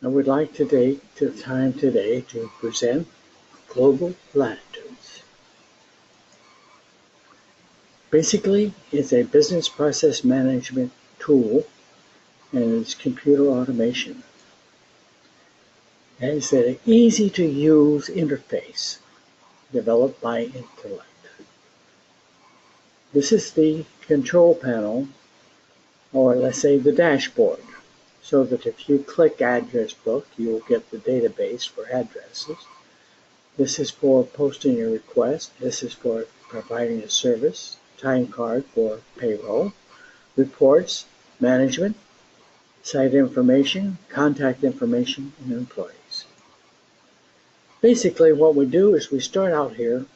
I would like to take the time today to present Global Latitudes. Basically, it's a business process management tool and it's computer automation. And it's an easy-to-use interface developed by Intellect. This is the control panel, or let's say the dashboard, so that if you click Address Book, you'll get the database for addresses. This is for posting a request. This is for providing a service. Time card for payroll. Reports, management, site information, contact information, and employees. Basically, what we do is we start out here.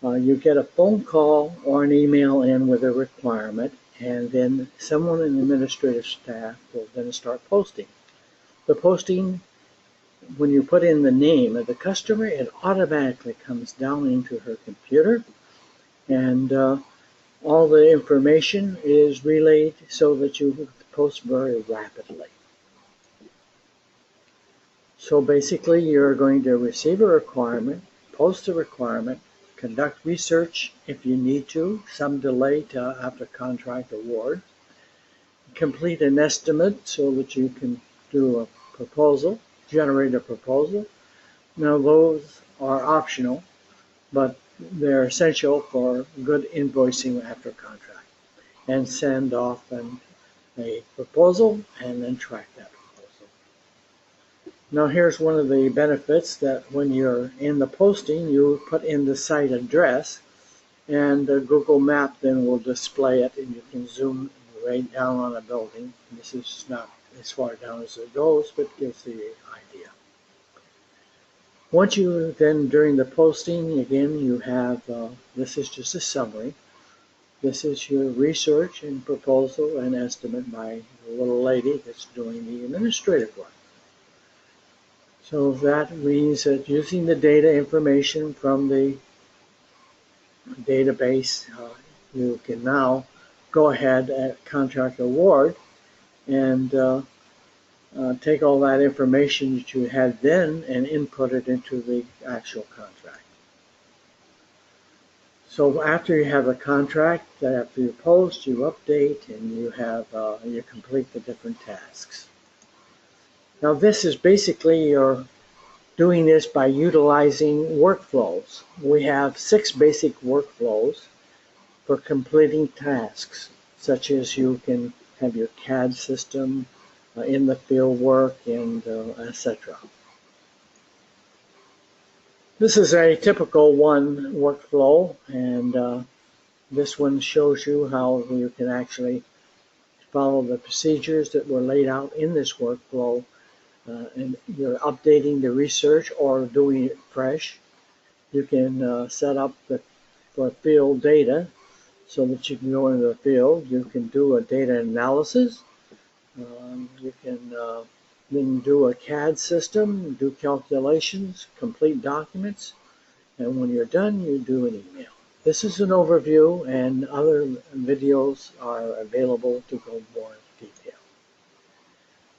You get a phone call or an email in with a requirement, and then someone in the administrative staff will then start posting. The posting, when you put in the name of the customer, it automatically comes down into her computer, and all the information is relayed so that you post very rapidly. So basically, you're going to receive a requirement, post a requirement, conduct research if you need to, some delay to after contract award, complete an estimate so that you can do a proposal, generate a proposal. Now those are optional, but they're essential for good invoicing after contract, and send off a proposal and then track that proposal. Now here's one of the benefits, that when you're in the posting, you put in the site address, and Google Map then will display it, and you can zoom right down on a building. This is not as far down as it goes, but gives the idea. Once you then, during the posting, again, you have, this is just a summary. This is your research and proposal and estimate by the little lady that's doing the administrative work. So that means that using the data information from the database, you can now go ahead at contract award and take all that information that you had then and input it into the actual contract. So after you have a contract, after you post, you update, and you have you complete the different tasks. Now this is basically you're doing this by utilizing workflows. We have 6 basic workflows for completing tasks, such as you can have your CAD system, in the field work, and etc. This is a typical one workflow, and this one shows you how you can actually follow the procedures that were laid out in this workflow, and you're updating the research or doing it fresh. You can set up for field data so that you can go into the field. You can do a data analysis. You can then do a CAD system, do calculations, complete documents, and when you're done, you do an email. This is an overview, and other videos are available to go more in detail.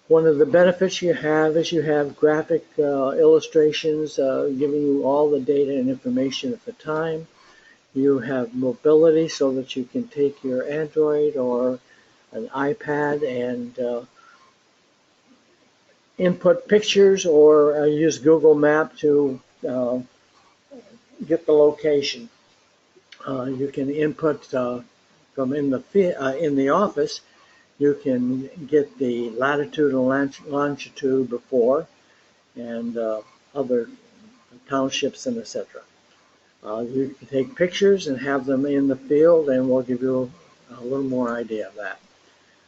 One of the benefits you have is you have graphic illustrations giving you all the data and information at the time. You have mobility so that you can take your Android or an iPad and input pictures, or use Google Map to get the location. You can input from in the office. You can get the latitude and longitude before, and other townships and etc. You can take pictures and have them in the field, and we'll give you a little more idea of that.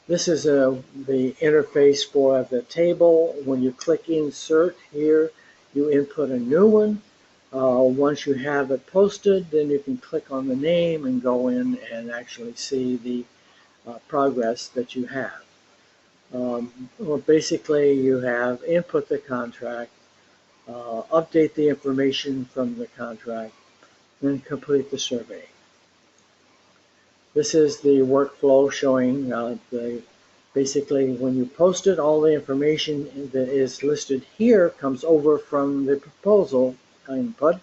This is the interface for the table. When you click Insert here, you input a new one. Once you have it posted, then you can click on the name and go in and actually see the progress that you have. Well, basically, you have input the contract, update the information from the contract, then complete the survey. This is the workflow showing the Basically, when you post it, all the information that is listed here comes over from the proposal input,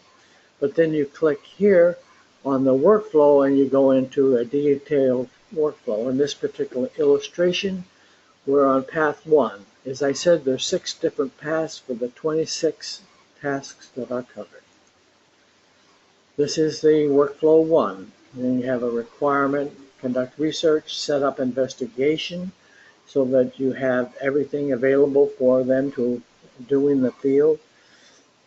but then you click here on the workflow and you go into a detailed workflow. In this particular illustration, we're on path 1. As I said, there's 6 different paths for the 26 tasks that are covered. This is the workflow 1. Then you have a requirement, conduct research, set up investigation, so that you have everything available for them to do in the field.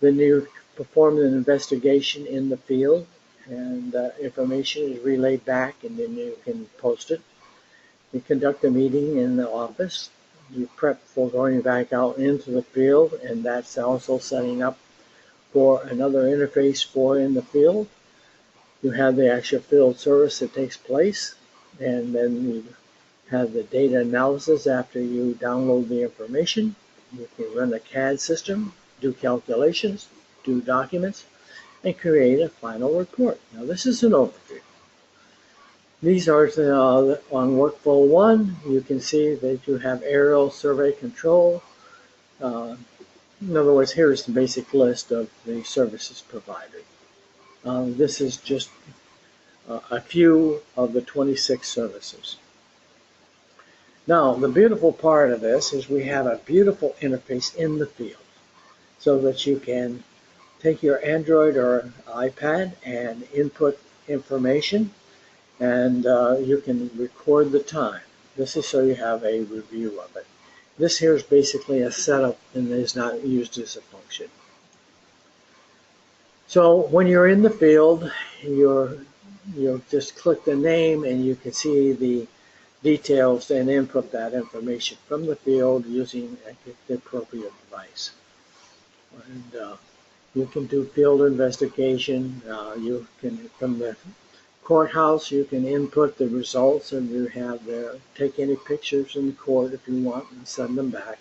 Then you perform an investigation in the field, and information is relayed back, and then you can post it. You conduct a meeting in the office. You prep for going back out into the field, and that's also setting up for another interface for in the field. You have the actual field service that takes place, and then you have the data analysis after you download the information. You can run a CAD system, do calculations, do documents, and create a final report. Now this is an overview. These are on workflow 1. You can see that you have aerial survey control. In other words, here's the basic list of the services provided. This is just a few of the 26 services. Now, the beautiful part of this is we have a beautiful interface in the field so that you can take your Android or iPad and input information, and you can record the time. This is so you have a review of it. This here is basically a setup and is not used as a function. So when you're in the field, you'll just click the name and you can see the details and input that information from the field using the appropriate device. And you can do field investigation. You can, from the courthouse, you can input the results, and you have take any pictures in the court if you want and send them back.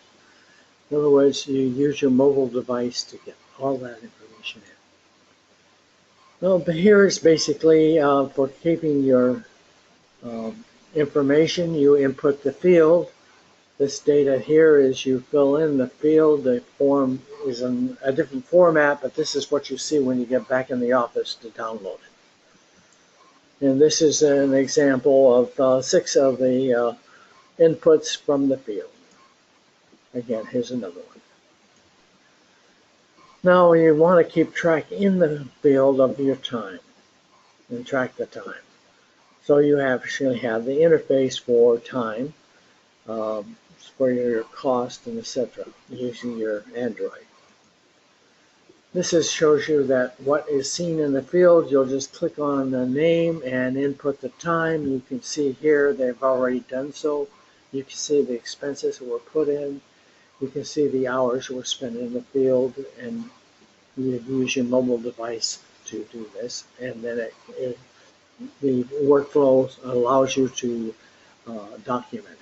In other words, you use your mobile device to get all that information in. Well, but here is basically for keeping your information. You input the field. This data here is you fill in the field. The form is in a different format, but this is what you see when you get back in the office to download it. And this is an example of 6 of the inputs from the field. Again, here's another one. Now you want to keep track in the field of your time and track the time. So you actually have the interface for time, for your cost, and etc. using your Android. This shows you that what is seen in the field, you'll just click on the name and input the time. You can see here they've already done so. You can see the expenses that were put in. You can see the hours were spent in the field, and you use your mobile device to do this. And then the workflow allows you to document it.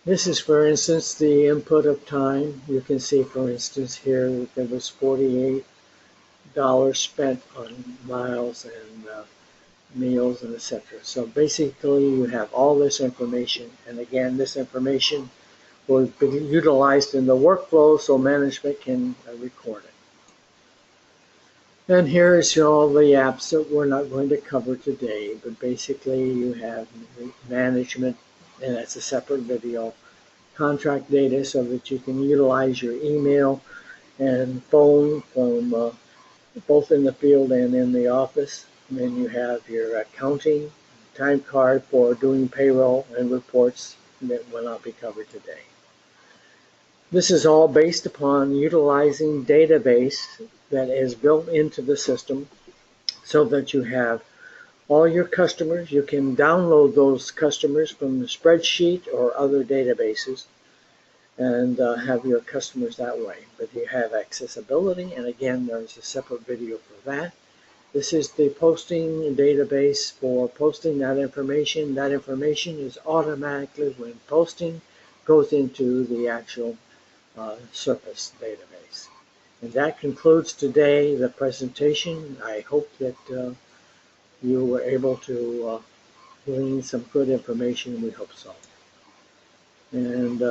This is, for instance, the input of time. You can see, for instance, here that there was $48 spent on miles and meals and etc. So basically you have all this information, and again, this information will be utilized in the workflow so management can record it. And here is all the apps that we're not going to cover today, but basically you have management, and that's a separate video, contract data so that you can utilize your email and phone from both in the field and in the office. And then you have your accounting, time card for doing payroll and reports that will not be covered today. This is all based upon utilizing database that is built into the system so that you have all your customers. You can download those customers from the spreadsheet or other databases and have your customers that way. But you have accessibility, and again, there's a separate video for that. This is the posting database for posting that information. That information is automatically, when posting, goes into the actual Surface database. And that concludes today the presentation. I hope that you were able to glean some good information. We hope so. And